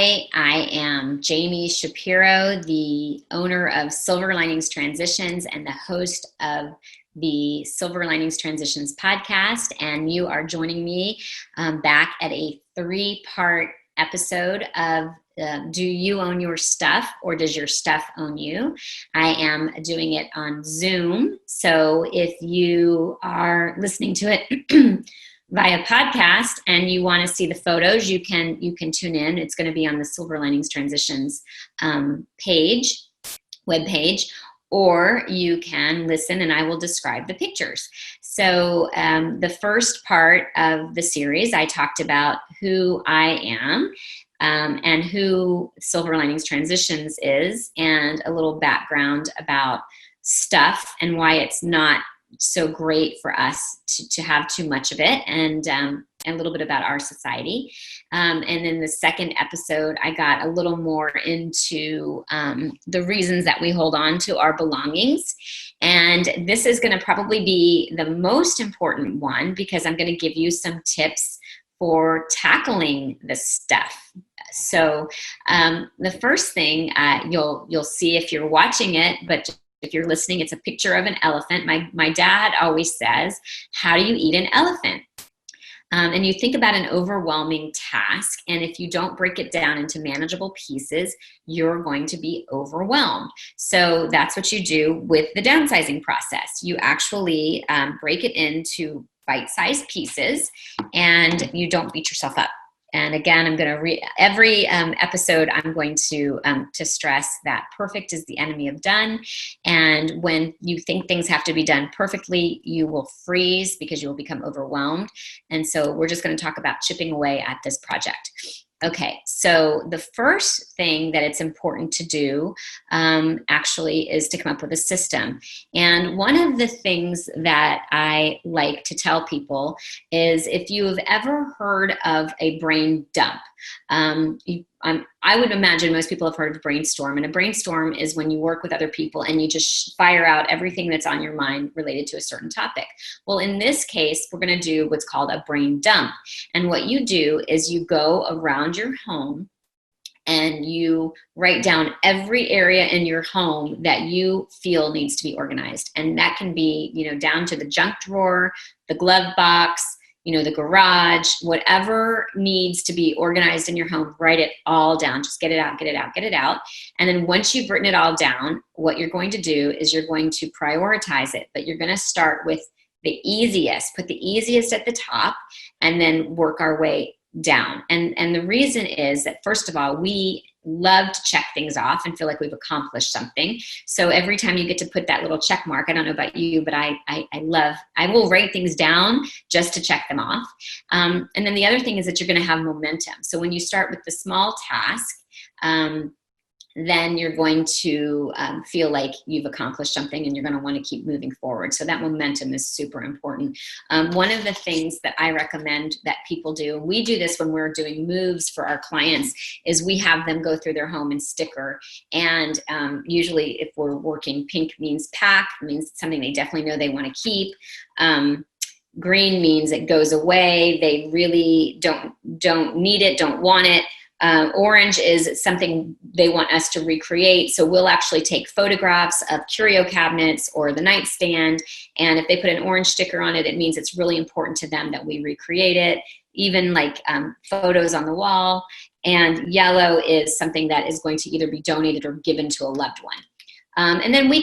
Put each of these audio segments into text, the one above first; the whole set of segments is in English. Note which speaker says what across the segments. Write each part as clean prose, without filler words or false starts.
Speaker 1: Hi, I am Jami Shapiro, the owner of Silver Linings Transitions and the host of the Silver Linings Transitions podcast. And you are joining me back at a 3-part episode of Do You Own Your Stuff or Does Your Stuff Own You? I am doing it on Zoom. So if you are listening to it via podcast and you want to see the photos, you can tune in. It's going to be on the Silver Linings Transitions webpage, or you can listen and I will describe the pictures. So the first part of the series, I talked about who I am and who Silver Linings Transitions is, and a little background about stuff and why it's not so great for us to have too much of it, and a little bit about our society. And then the second episode, I got a little more into the reasons that we hold on to our belongings. And this is going to probably be the most important one, because I'm going to give you some tips for tackling this stuff. So the first thing you'll see if you're watching it, but if you're listening, it's a picture of an elephant. My dad always says, how do you eat an elephant? And you think about an overwhelming task, and if you don't break it down into manageable pieces, you're going to be overwhelmed. So that's what you do with the downsizing process. You actually break it into bite-sized pieces, and you don't beat yourself up. And again, I'm going to every episode, I'm going to stress that perfect is the enemy of done. And when you think things have to be done perfectly, you will freeze because you will become overwhelmed. And so we're just going to talk about chipping away at this project. Okay, so the first thing that it's important to do actually is to come up with a system. And one of the things that I like to tell people is, if you have ever heard of a brain dump, I would imagine most people have heard of a brainstorm. And a brainstorm is when you work with other people and you just fire out everything that's on your mind related to a certain topic. Well, in this case, we're going to do what's called a brain dump. And what you do is you go around your home and you write down every area in your home that you feel needs to be organized. And that can be, down to the junk drawer, the glove box, the garage, whatever needs to be organized in your home, write it all down. Just get it out, get it out, get it out. And then once you've written it all down, what you're going to do is you're going to prioritize it, but you're going to start with the easiest, put the easiest at the top, and then work our way down. And the reason is that, first of all, we love to check things off and feel like we've accomplished something. So every time you get to put that little check mark, I don't know about you, but I will write things down just to check them off. And then the other thing is that you're going to have momentum. So when you start with the small task, then you're going to feel like you've accomplished something, and you're going to want to keep moving forward. So that momentum is super important. One of the things that I recommend that people do, and we do this when we're doing moves for our clients, is we have them go through their home and sticker. And usually if we're working, pink means pack, means something they definitely know they want to keep. Green means it goes away. They really don't need it, don't want it. Orange is something they want us to recreate. So we'll actually take photographs of curio cabinets or the nightstand. And if they put an orange sticker on it, it means it's really important to them that we recreate it. Even like photos on the wall. And yellow is something that is going to either be donated or given to a loved one. And then we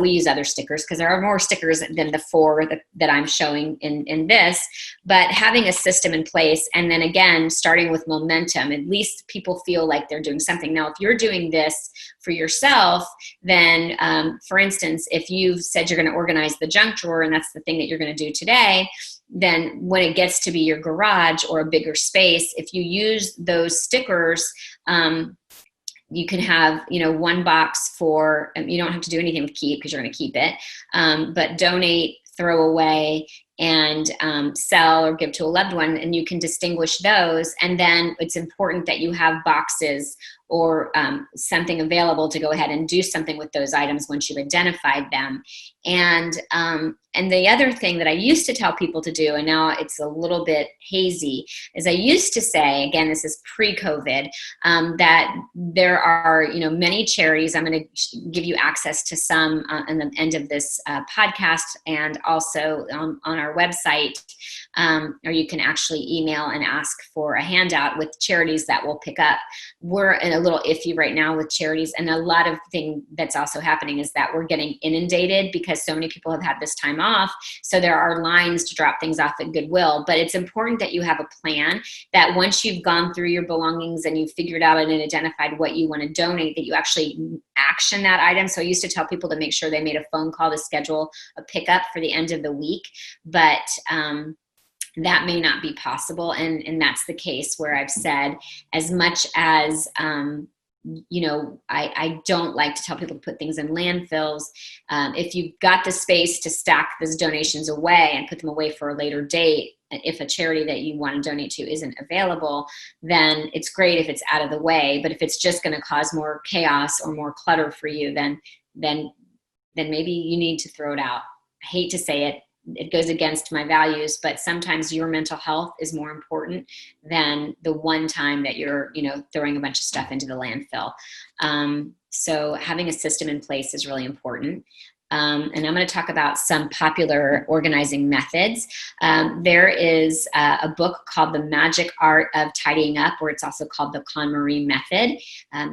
Speaker 1: use other stickers, because there are more stickers than the 4 that I'm showing in this, but having a system in place, and then again, starting with momentum, at least people feel like they're doing something. Now, if you're doing this for yourself, then for instance, if you've said you're going to organize the junk drawer, and that's the thing that you're going to do today, then when it gets to be your garage or a bigger space, if you use those stickers, you can have, one box for, you don't have to do anything with keep because you're going to keep it, but donate, throw away, and sell or give to a loved one, and you can distinguish those. And then it's important that you have boxes or something available to go ahead and do something with those items once you've identified them. And the other thing that I used to tell people to do, and now it's a little bit hazy, is I used to say, again, this is pre-COVID, that there are, many charities. I'm going to give you access to some in the end of this podcast, and also on our website, or you can actually email and ask for a handout with charities that will pick up. We're in a little iffy right now with charities, and a lot of thing that's also happening is that we're getting inundated because so many people have had this time off. So there are lines to drop things off at Goodwill, but it's important that you have a plan, that once you've gone through your belongings and you've figured out and identified what you want to donate, that you actually action that item. So I used to tell people to make sure they made a phone call to schedule a pickup for the end of the week, but that may not be possible. And that's the case where I've said, as much as, I don't like to tell people to put things in landfills. If you've got the space to stack those donations away and put them away for a later date, if a charity that you want to donate to isn't available, then it's great if it's out of the way. But if it's just going to cause more chaos or more clutter for you, then maybe you need to throw it out. I hate to say it. It goes against my values, but sometimes your mental health is more important than the one time that you're, throwing a bunch of stuff into the landfill. So having a system in place is really important. And I'm going to talk about some popular organizing methods. There is a book called The Magic Art of Tidying Up, or it's also called the Konmari Method.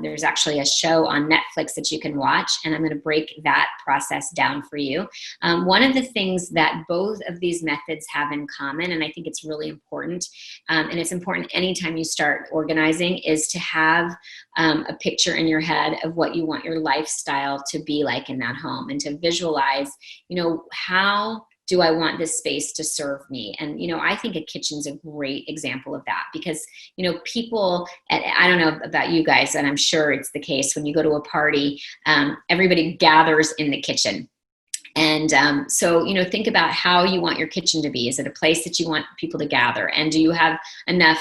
Speaker 1: There's actually a show on Netflix that you can watch, and I'm going to break that process down for you. One of the things that both of these methods have in common, and I think it's really important, and it's important anytime you start organizing, is to have a picture in your head of what you want your lifestyle to be like in that home, and to visualize, how do I want this space to serve me? And, I think a kitchen's a great example of that, because, people, I don't know about you guys, and I'm sure it's the case when you go to a party, everybody gathers in the kitchen. And so, think about how you want your kitchen to be. Is it a place that you want people to gather? And do you have enough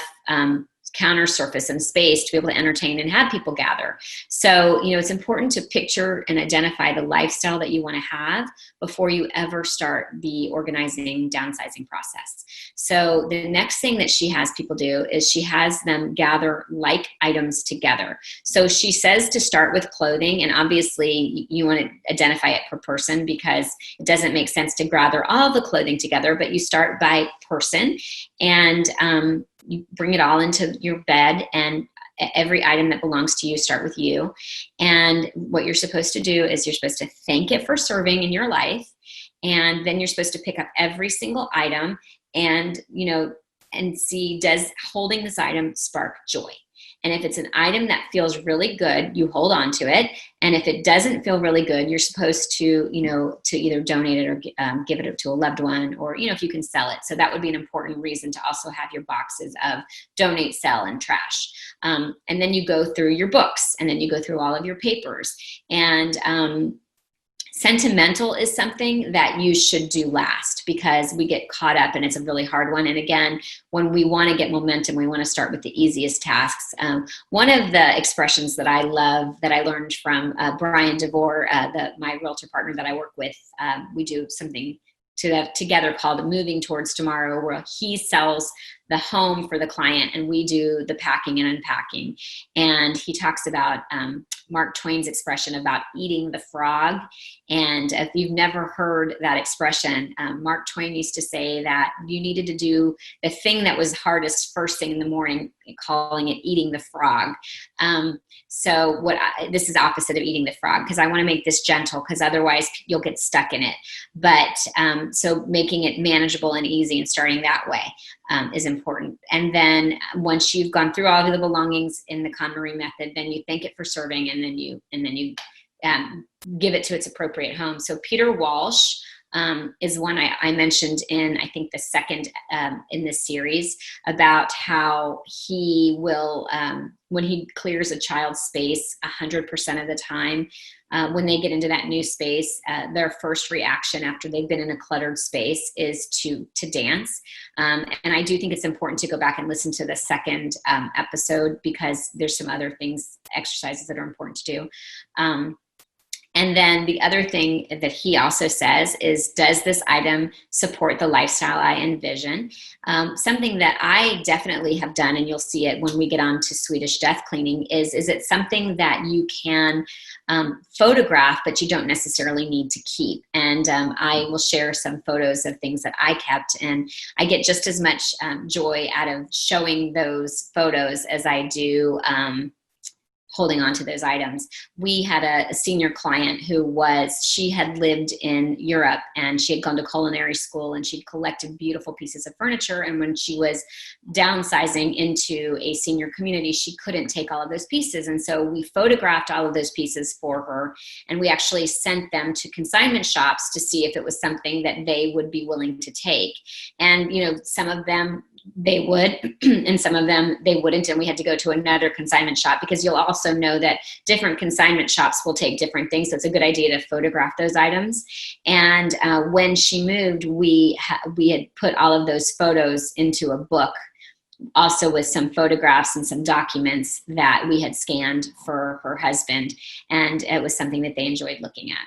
Speaker 1: counter surface and space to be able to entertain and have people gather? So, it's important to picture and identify the lifestyle that you want to have before you ever start the organizing, downsizing process. So the next thing that she has people do is she has them gather like items together. So she says to start with clothing, and obviously you want to identify it per person, because it doesn't make sense to gather all the clothing together, but you start by person, and you bring it all into your bed, and every item that belongs to you start with you. And what you're supposed to do is you're supposed to thank it for serving in your life. And then you're supposed to pick up every single item and, and see, does holding this item spark joy? And if it's an item that feels really good, you hold on to it. And if it doesn't feel really good, you're supposed to, to either donate it or give it to a loved one, or, if you can sell it. So that would be an important reason to also have your boxes of donate, sell, and trash. And then you go through your books, and then you go through all of your papers. And sentimental is something that you should do last, because we get caught up, and it's a really hard one. And again, when we want to get momentum, we want to start with the easiest tasks. One of the expressions that I love, that I learned from Brian DeVore, my realtor partner that I work with, we do something together called Moving Towards Tomorrow, where he sells the home for the client and we do the packing and unpacking. And he talks about Mark Twain's expression about eating the frog. And if you've never heard that expression, Mark Twain used to say that you needed to do the thing that was hardest first thing in the morning, calling it eating the frog. So this is opposite of eating the frog, because I want to make this gentle, because otherwise you'll get stuck in it. But so making it manageable and easy and starting that way is important. And then once you've gone through all of the belongings in the Konmari Method, then you thank it for serving, and then you give it to its appropriate home. So Peter Walsh, is one I mentioned in, I think, the second in this series, about how he will, when he clears a child's space 100% of the time, when they get into that new space, their first reaction after they've been in a cluttered space is to dance. And I do think it's important to go back and listen to the second episode, because there's some other things, exercises that are important to do. And then the other thing that he also says is, does this item support the lifestyle I envision? Something that I definitely have done, and you'll see it when we get on to Swedish Death Cleaning, is it something that you can photograph, but you don't necessarily need to keep? And I will share some photos of things that I kept, and I get just as much joy out of showing those photos as I do holding on to those items. We had a senior client she had lived in Europe, and she had gone to culinary school, and she'd collected beautiful pieces of furniture. And when she was downsizing into a senior community, she couldn't take all of those pieces. And so we photographed all of those pieces for her, and we actually sent them to consignment shops to see if it was something that they would be willing to take. And, some of them they would, and some of them they wouldn't. And we had to go to another consignment shop, because you'll also know that different consignment shops will take different things. So it's a good idea to photograph those items. And when she moved, we had put all of those photos into a book, also with some photographs and some documents that we had scanned for her husband. And it was something that they enjoyed looking at.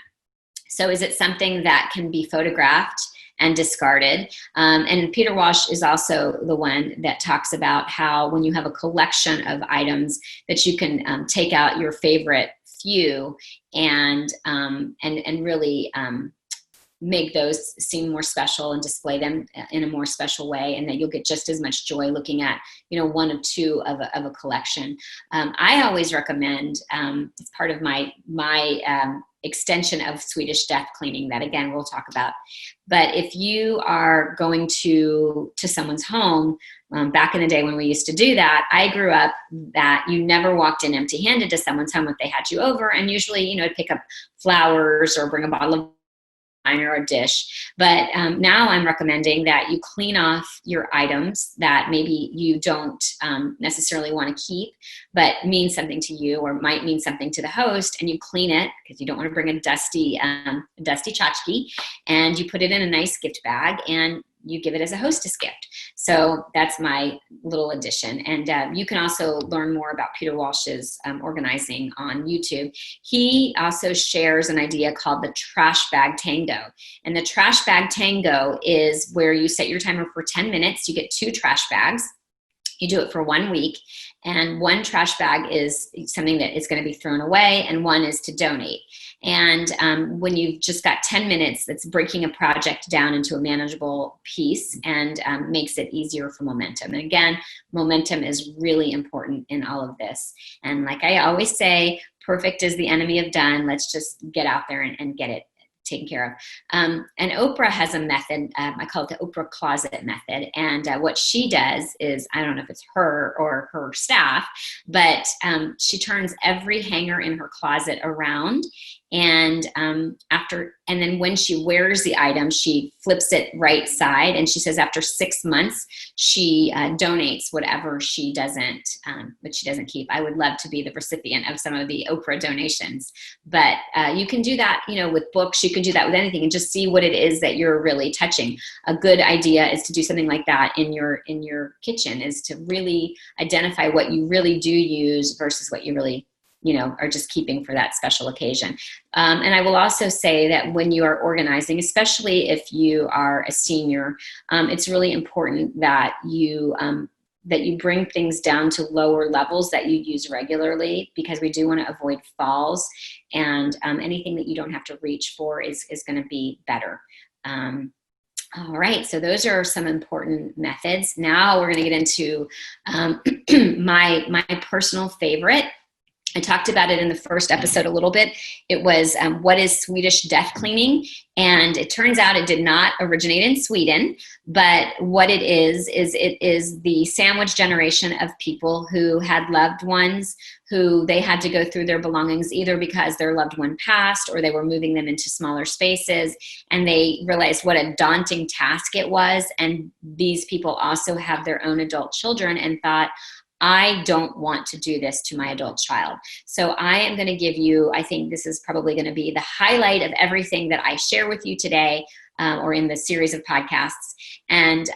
Speaker 1: So is it something that can be photographed and discarded? And Peter Walsh is also the one that talks about how when you have a collection of items, that you can take out your favorite few and really make those seem more special and display them in a more special way, and that you'll get just as much joy looking at, one or two of a collection. I always recommend, it's part of my extension of Swedish Death Cleaning that, again, we'll talk about. But if you are going to someone's home, back in the day when we used to do that, I grew up that you never walked in empty-handed to someone's home if they had you over. And usually, pick up flowers or bring a bottle of wine or a dish. But now I'm recommending that you clean off your items that maybe you don't necessarily want to keep, but mean something to you or might mean something to the host, and you clean it, because you don't want to bring a dusty tchotchke, and you put it in a nice gift bag, and you give it as a hostess gift. So that's my little addition. And you can also learn more about Peter Walsh's organizing on YouTube. He also shares an idea called the trash bag tango. And the trash bag tango is where you set your timer for 10 minutes. You get 2 trash bags. You do it for 1 week, and 1 trash bag is something that is going to be thrown away, and 1 is to donate. And when you've just got 10 minutes, that's breaking a project down into a manageable piece, and makes it easier for momentum. And again, momentum is really important in all of this. And like I always say, perfect is the enemy of done. Let's just get out there and get it taken care of. And Oprah has a method, I call it the Oprah closet method. And what she does is, I don't know if it's her or her staff, but she turns every hanger in her closet around. And then when she wears the item, she flips it right side. And she says after 6 months, she donates whatever she doesn't keep. I would love to be the recipient of some of the Oprah donations, but you can do that, with books. You can do that with anything, and just see what it is that you're really touching. A good idea is to do something like that in your kitchen, is to really identify what you really do use versus what you really are just keeping for that special occasion. And I will also say that when you are organizing, especially if you are a senior, it's really important that you bring things down to lower levels that you use regularly, because we do want to avoid falls, and anything that you don't have to reach for is going to be better. All right, so those are some important methods. Now we're going to get into my personal favorite. I talked about it in the first episode a little bit. It was what is Swedish death cleaning? And it turns out it did not originate in Sweden, but what it is the sandwich generation of people who had loved ones who they had to go through their belongings either because their loved one passed or they were moving them into smaller spaces, and they realized what a daunting task it was. And these people also have their own adult children and thought, I don't want to do this to my adult child. So I am going to give you, I think this is probably going to be the highlight of everything that I share with you today, or in the series of podcasts. And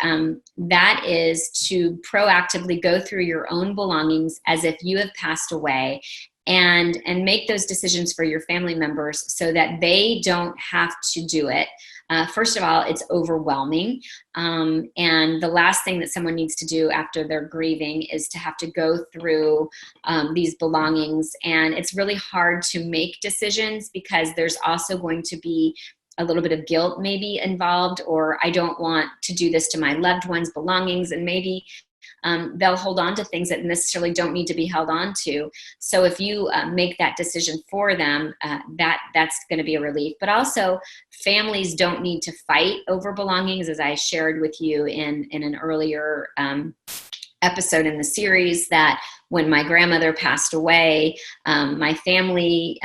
Speaker 1: that is to proactively go through your own belongings as if you have passed away, and make those decisions for your family members so that they don't have to do it. First of all, it's overwhelming. And the last thing that someone needs to do after they're grieving is to have to go through these belongings. And it's really hard to make decisions because there's also going to be a little bit of guilt maybe involved, or I don't want to do this to my loved one's belongings, and maybe they'll hold on to things that necessarily don't need to be held on to. So if you make that decision for them, that's going to be a relief. But also, families don't need to fight over belongings, as I shared with you in an earlier episode in the series, that when my grandmother passed away, my family,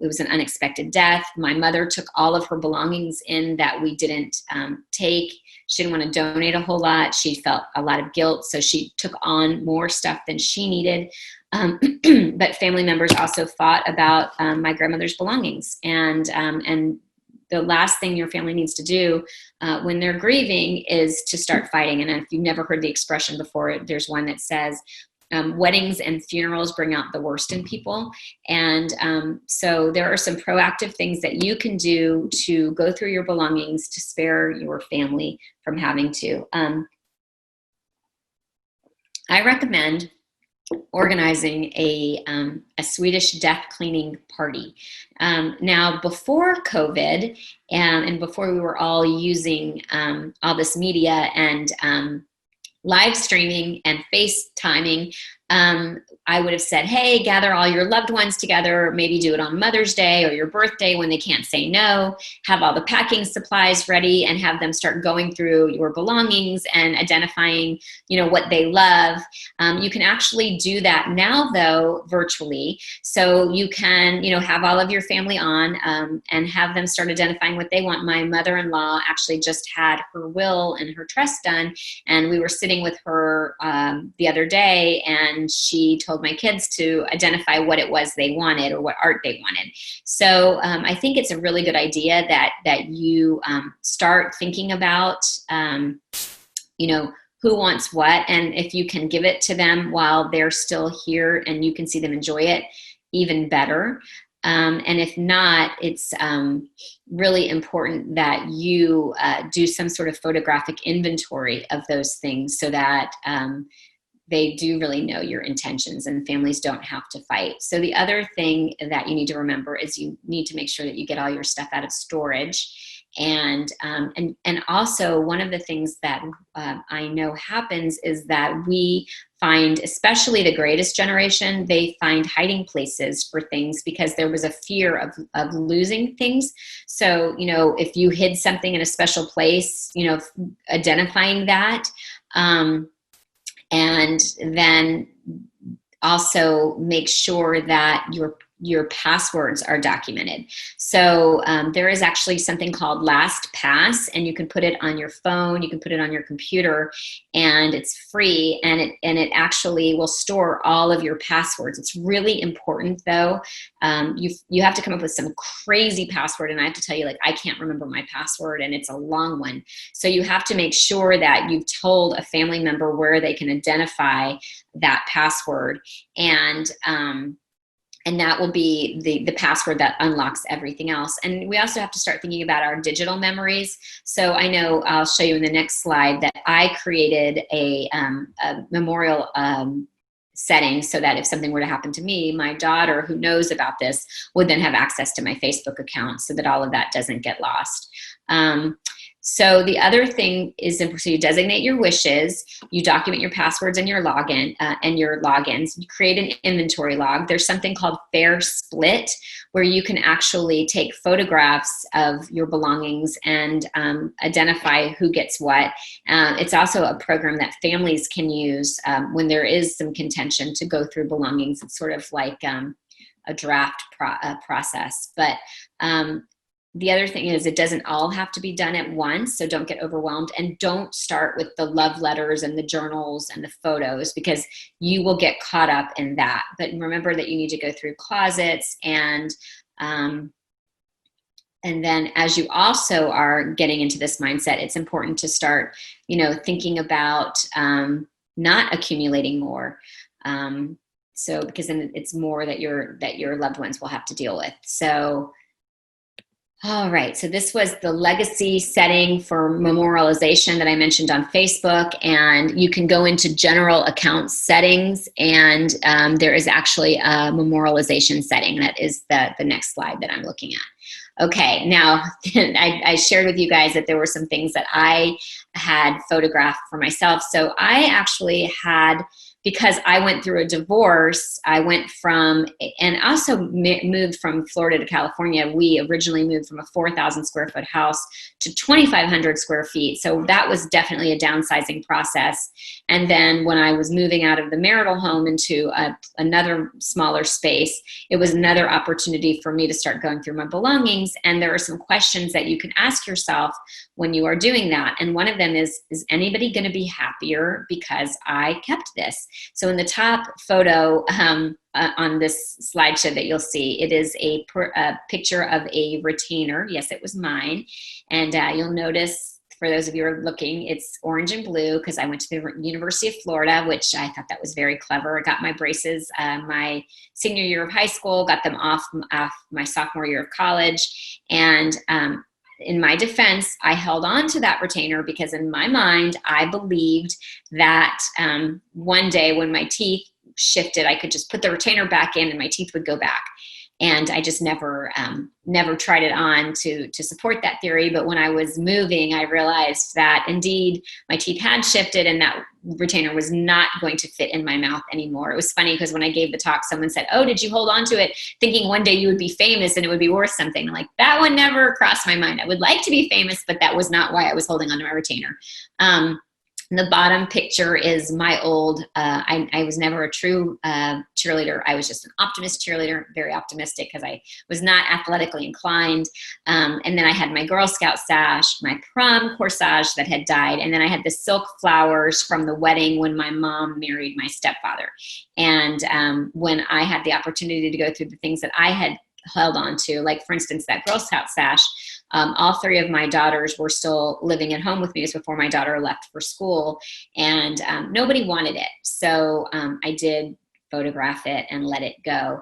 Speaker 1: it was an unexpected death. My mother took all of her belongings in that we didn't take. She didn't want to donate a whole lot. She felt a lot of guilt, so she took on more stuff than she needed. But family members also fought about my grandmother's belongings. And the last thing your family needs to do when they're grieving is to start fighting. And if you've never heard the expression before, there's one that says, weddings and funerals bring out the worst in people. And so there are some proactive things that you can do to go through your belongings to spare your family from having to. I recommend organizing a Swedish death cleaning party. Now, before COVID and before we were all using all this media and live streaming and FaceTiming, I would have said, hey, gather all your loved ones together, maybe do it on Mother's Day or your birthday when they can't say no, have all the packing supplies ready and have them start going through your belongings and identifying, what they love. You can actually do that now, though, virtually. So you can, have all of your family on and have them start identifying what they want. My mother-in-law actually just had her will and her trust done, and we were sitting with her the other day, and she told my kids to identify what it was they wanted or what art they wanted. So I think it's a really good idea that you start thinking about, who wants what, and if you can give it to them while they're still here and you can see them enjoy it, even better. And if not, it's really important that you do some sort of photographic inventory of those things so that they do really know your intentions and families don't have to fight. So the other thing that you need to remember is you need to make sure that you get all your stuff out of storage. And also one of the things that I know happens is that we find, especially the greatest generation, they find hiding places for things because there was a fear of losing things. So, if you hid something in a special place, identifying that, and then also make sure that your passwords are documented. So there is actually something called LastPass, and you can put it on your phone, you can put it on your computer, and it's free, and it actually will store all of your passwords. It's really important, though. You have to come up with some crazy password, and I have to tell you, I can't remember my password, and it's a long one. So you have to make sure that you've told a family member where they can identify that password, and that will be the password that unlocks everything else. And we also have to start thinking about our digital memories. So I know I'll show you in the next slide that I created a memorial setting so that if something were to happen to me, my daughter, who knows about this, would then have access to my Facebook account so that all of that doesn't get lost. So the other thing is, so you designate your wishes, you document your passwords and your logins, you create an inventory log. There's something called Fair Split, where you can actually take photographs of your belongings and identify who gets what. It's also a program that families can use when there is some contention to go through belongings. It's sort of like a draft process. But the other thing is, it doesn't all have to be done at once, so don't get overwhelmed, and don't start with the love letters and the journals and the photos, because you will get caught up in that. But remember that you need to go through closets, and then as you also are getting into this mindset, it's important to start, thinking about not accumulating more. So because then it's more that your loved ones will have to deal with. So. All right, so this was the legacy setting for memorialization that I mentioned on Facebook, and you can go into general account settings, and there is actually a memorialization setting. That is the next slide that I'm looking at. Okay, now I shared with you guys that there were some things that I had photographed for myself. So I actually had, because I went through a divorce, I went from, and also moved from Florida to California. We originally moved from a 4,000 square foot house to 2,500 square feet. So that was definitely a downsizing process. And then when I was moving out of the marital home into another smaller space, it was another opportunity for me to start going through my belongings. And there are some questions that you can ask yourself when you are doing that. And one of them is anybody going to be happier because I kept this? So in the top photo on this slideshow that you'll see, it is a picture of a retainer. Yes, it was mine. And you'll notice, for those of you who are looking, it's orange and blue because I went to the University of Florida, which I thought that was very clever. I got my braces my senior year of high school, got them off my sophomore year of college. And in my defense, I held on to that retainer because in my mind, I believed that one day when my teeth shifted, I could just put the retainer back in and my teeth would go back. And I just never tried it on to support that theory. But when I was moving, I realized that indeed my teeth had shifted and that retainer was not going to fit in my mouth anymore. It was funny because when I gave the talk, someone said, "Oh, did you hold on to it thinking one day you would be famous and it would be worth something?" I'm like, that one never crossed my mind. I would like to be famous, but that was not why I was holding on to my retainer. The bottom picture is my old, I was never a true cheerleader. I was just an optimist cheerleader, very optimistic because I was not athletically inclined. And then I had my Girl Scout sash, my prom corsage that had died. And then I had the silk flowers from the wedding when my mom married my stepfather. And when I had the opportunity to go through the things that I had held on to, like for instance, that Girl Scout sash, all three of my daughters were still living at home with me. It was before my daughter left for school, and nobody wanted it. So I did photograph it and let it go.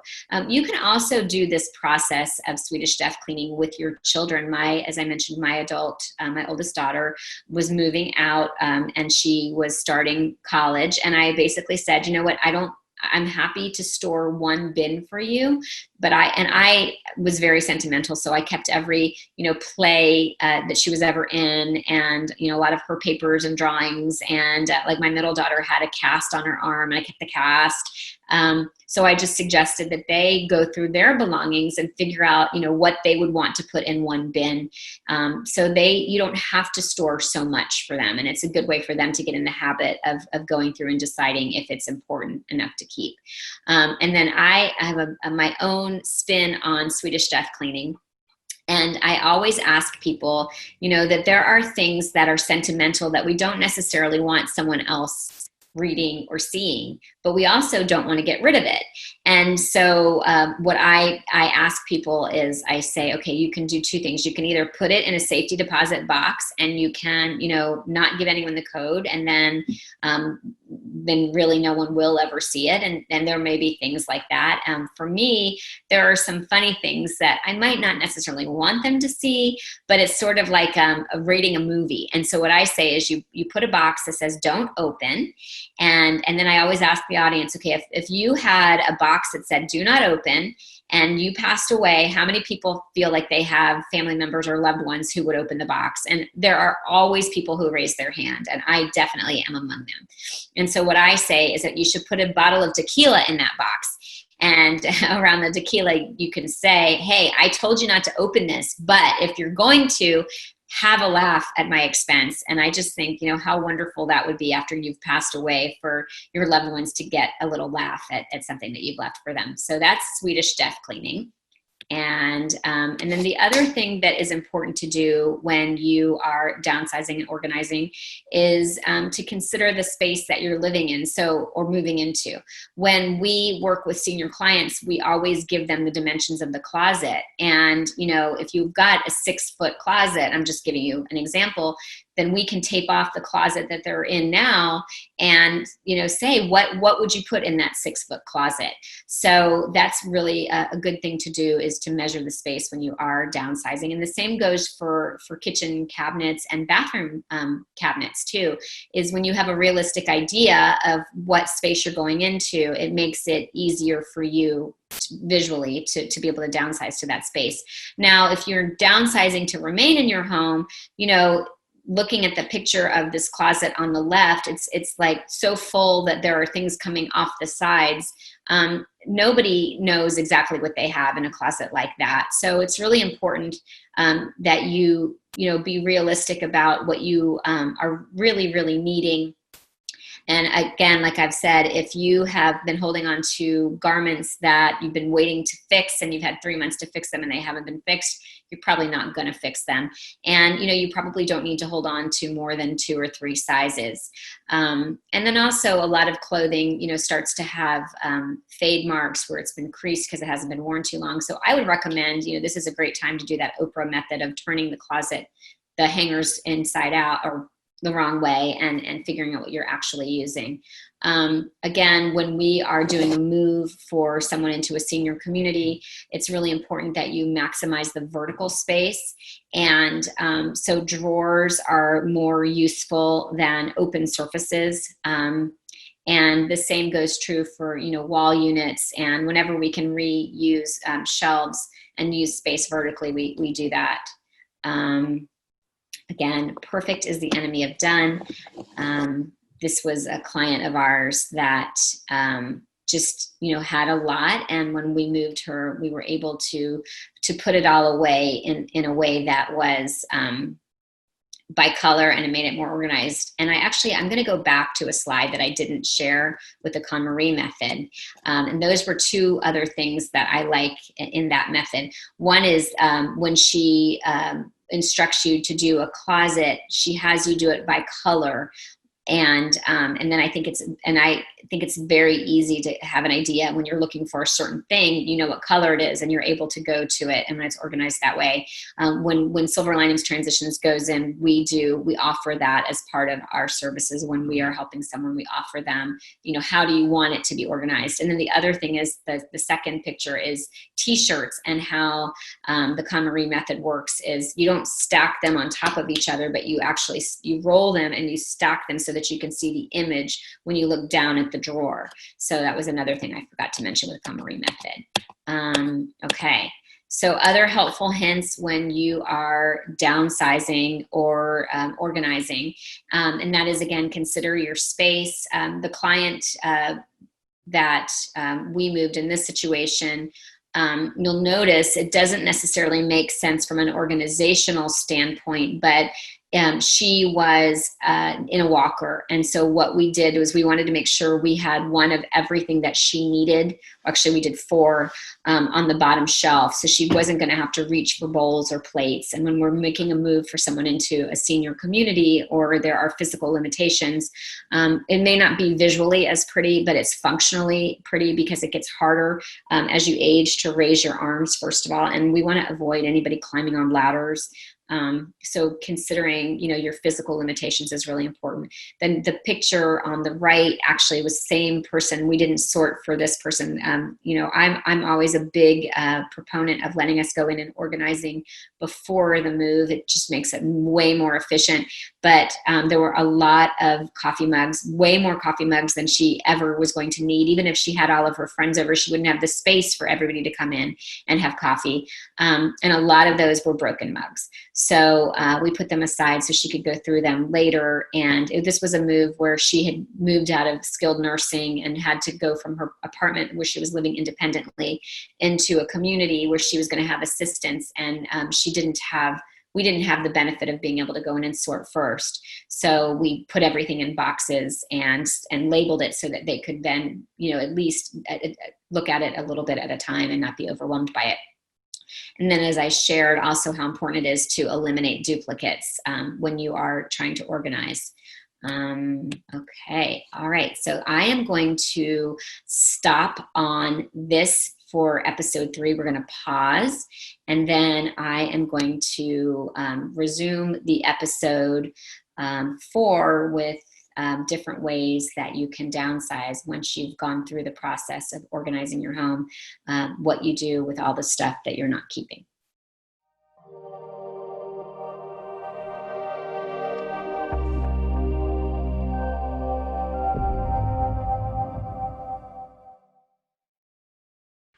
Speaker 1: You can also do this process of Swedish death cleaning with your children. As I mentioned, my oldest daughter was moving out and she was starting college. And I basically said, you know what, I'm happy to store one bin for you, but I was very sentimental. So I kept every, play that she was ever in, and, a lot of her papers and drawings. And like my middle daughter had a cast on her arm and I kept the cast. So I just suggested that they go through their belongings and figure out, what they would want to put in one bin. So you don't have to store so much for them. And it's a good way for them to get in the habit of going through and deciding if it's important enough to keep. And then I have my own spin on Swedish death cleaning. And I always ask people, that there are things that are sentimental that we don't necessarily want someone else reading or seeing, but we also don't want to get rid of it. And so what I ask people is I say, okay, you can do two things. You can either put it in a safety deposit box and you can, not give anyone the code, and then really no one will ever see it. And there may be things like that. For me, there are some funny things that I might not necessarily want them to see, but it's sort of like rating a movie. And so what I say is you put a box that says don't open. And then I always ask the audience, okay, if you had a box that said do not open and you passed away, how many people feel like they have family members or loved ones who would open the box? And there are always people who raise their hand, and I definitely am among them. And so what I say is that you should put a bottle of tequila in that box. And around the tequila, you can say, hey, I told you not to open this, but if you're going to, have a laugh at my expense. And I just think, how wonderful that would be after you've passed away, for your loved ones to get a little laugh at something that you've left for them. So that's Swedish death cleaning. And then the other thing that is important to do when you are downsizing and organizing is to consider the space that you're living in, or moving into. When we work with senior clients, we always give them the dimensions of the closet. And, if you've got a 6-foot closet, I'm just giving you an example, then we can tape off the closet that they're in now and, say, what would you put in that 6-foot closet? So that's really a good thing to do, is to measure the space when you are downsizing. And the same goes for kitchen cabinets and bathroom cabinets too, is when you have a realistic idea of what space you're going into, it makes it easier for you visually to be able to downsize to that space. Now, if you're downsizing to remain in your home, looking at the picture of this closet on the left, it's like so full that there are things coming off the sides. Nobody knows exactly what they have in a closet like that. So it's really important that you be realistic about what you are really, really needing. And again, like I've said, if you have been holding on to garments that you've been waiting to fix and you've had 3 months to fix them and they haven't been fixed, you're probably not going to fix them. And, you probably don't need to hold on to more than 2 or 3 sizes. And then also a lot of clothing, starts to have fade marks where it's been creased because it hasn't been worn too long. So I would recommend, this is a great time to do that Oprah method of turning the closet, the hangers inside out or the wrong way, and figuring out what you're actually using. Again, when we are doing a move for someone into a senior community, it's really important that you maximize the vertical space. And so drawers are more useful than open surfaces. And the same goes true for, wall units. And whenever we can reuse shelves and use space vertically, we do that. Again, perfect is the enemy of done. This was a client of ours that just, had a lot. And when we moved her, we were able to put it all away in a way that was by color, and it made it more organized. And I'm going to go back to a slide that I didn't share with the Konmari Method. And those were 2 other things that I like in that method. One is when she instructs you to do a closet, she has you do it by color. And then I think it's very easy to have an idea when you're looking for a certain thing, what color it is, and you're able to go to it. And when it's organized that way, when Silver Linings Transitions goes in, we offer that as part of our services. When we are helping someone, we offer them, how do you want it to be organized? And then the other thing is the second picture is t-shirts, and how the Konmari Method works is you don't stack them on top of each other, but you roll them and you stack them so that you can see the image when you look down at the drawer. So that was another thing I forgot to mention with the Konmari Method. Okay. So other helpful hints when you are downsizing or organizing, and that is, again, consider your space. The client that we moved in this situation, you'll notice it doesn't necessarily make sense from an organizational standpoint, but she was in a walker. And so what we did was we wanted to make sure we had one of everything that she needed. Actually, we did 4 on the bottom shelf. So she wasn't going to have to reach for bowls or plates. And when we're making a move for someone into a senior community, or there are physical limitations, it may not be visually as pretty, but it's functionally pretty, because it gets harder as you age to raise your arms, first of all. And we want to avoid anybody climbing on ladders. So considering, your physical limitations is really important. Then the picture on the right actually was same person. We didn't sort for this person. I'm always a big proponent of letting us go in and organizing before the move. It just makes it way more efficient. But there were a lot of coffee mugs, way more coffee mugs than she ever was going to need. Even if she had all of her friends over, she wouldn't have the space for everybody to come in and have coffee. And a lot of those were broken mugs. So we put them aside so she could go through them later. And this was a move where she had moved out of skilled nursing and had to go from her apartment where she was living independently into a community where she was going to have assistance. And we didn't have the benefit of being able to go in and sort first. So we put everything in boxes and labeled it so that they could then, at least look at it a little bit at a time and not be overwhelmed by it. And then, as I shared, also how important it is to eliminate duplicates when you are trying to organize. Okay, all right. So I am going to stop on this for episode 3. We're going to pause, and then I am going to resume the episode 4 with different ways that you can downsize once you've gone through the process of organizing your home, what you do with all the stuff that you're not keeping.